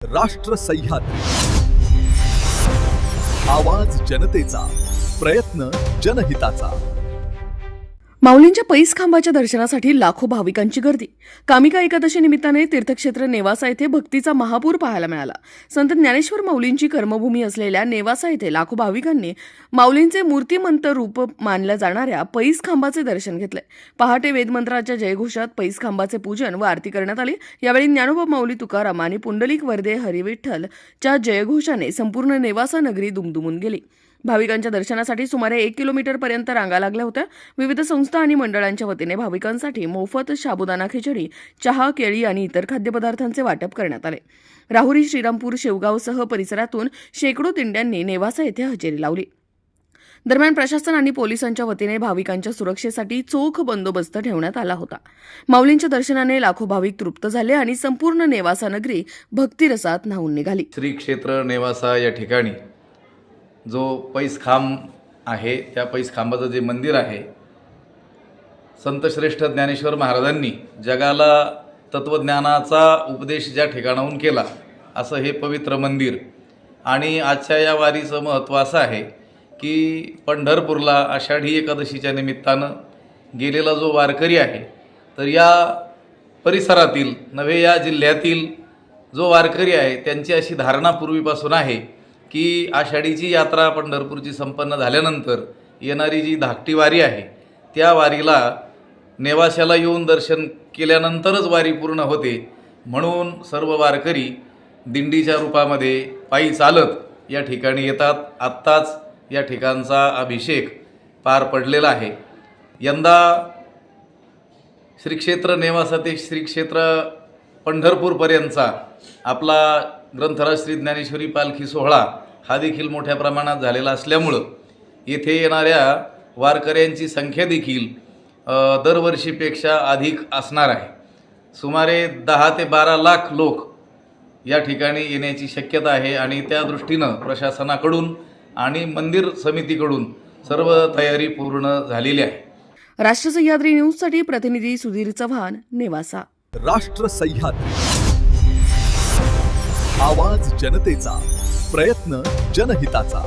राष्ट्र सह्याद्री, आवाज जनतेचा, प्रयत्न जनहिताचा। माऊलींच्या पैस खांबाच्या दर्शनासाठी लाखो भाविकांची गर्दी। कामिका एकादशी निमित्ताने तीर्थक्षेत्र नेवासा येथे भक्तीचा महापूर पाहायला मिळाला। संत ज्ञानेश्वर माऊलींची कर्मभूमी असलेल्या नेवासा येथे लाखो भाविकांनी माऊलींचे मूर्तिमंत रूप मानल्या जाणाऱ्या पैस खांबाचे दर्शन घेतले। पहाटे वेदमंत्राच्या जयघोषात पैस खांबाचे पूजन व आरती करण्यात आली। यावेळी ज्ञानोबा माऊली तुकाराम आणि पुंडलिक वरदे हरिविठ्ठलच्या जयघोषाने संपूर्ण नेवासा नगरी दुमदुमून गेली। भाविकांच्या दर्शनासाठी सुमारे 1 किलोमीटर पर्यंत रांगा लागल्या होत्या। विविध संस्था आणि मंडळांच्या वतीने भाविकांसाठी मोफत साबुदाणा खिचडी, चहा, केळी आणि इतर खाद्यपदार्थांचे वाटप करण्यात आले। राहुरी, श्रीरामपूर, शेवगावसह परिसरातून शेकडो दिंड्यांनी नेवासा येथे हजेरी लावली। दरम्यान प्रशासन आणि पोलिसांच्या वतीने भाविकांच्या सुरक्षेसाठी चोख बंदोबस्त ठेवण्यात आला होता। माऊलींच्या दर्शनाने लाखो भाविक तृप्त झाले आणि संपूर्ण नेवासा नगरी भक्तिरसात न्हाऊन निघाली। श्री क्षेत्र नेवासा या ठिकाणी जो पैस खांब आहे, त्या पैस खांबाचं जे मंदिर आहे, संत श्रेष्ठ ज्ञानेश्वर महाराजांनी जगाला तत्वज्ञानाचा उपदेश ज्या ठिकाणाहून केला असं हे पवित्र मंदिर। आणि आजच्या या वारीचं महत्त्व असं आहे की पंढरपूरला आषाढी एकादशीच्या निमित्तानं गेलेला जो वारकरी आहे, तर या परिसरातील नव्हे या जिल्ह्यातील जो वारकरी आहे त्यांची अशी धारणा पूर्वीपासून आहे की आषाढीची यात्रा पंढरपूरची संपन्न झाल्यानंतर येणारी जी धाकटी वारी आहे, त्या वारीला नेवाशाला येऊन दर्शन केल्यानंतरच वारी पूर्ण होते। म्हणून सर्व वारकरी दिंडीच्या रूपामध्ये पायी चालत या ठिकाणी येतात। आत्ताच या ठिकाणचा अभिषेक पार पडलेला आहे। यंदा श्री क्षेत्र नेवासा ते श्री क्षेत्र पंढरपूरपर्यंतचा आपला ग्रंथराज श्री ज्ञानेश्वरी पालखी सोहळा हा देखील मोठ्या प्रमाणात झालेला असल्यामुळं येथे येणाऱ्या वारकऱ्यांची संख्या देखील दरवर्षीपेक्षा अधिक असणार आहे। सुमारे 10 ते 12 लाख लोक या ठिकाणी येण्याची शक्यता आहे आणि त्या दृष्टीनं प्रशासनाकडून आणि मंदिर समितीकडून सर्व तयारी पूर्ण झालेली आहे। राष्ट्र सह्याद्री न्यूजसाठी प्रतिनिधी सुधीर चव्हाण, नेवासा। राष्ट्र सह्याद्री, आवाज जनतेचा, प्रयत्न जनहिताचा।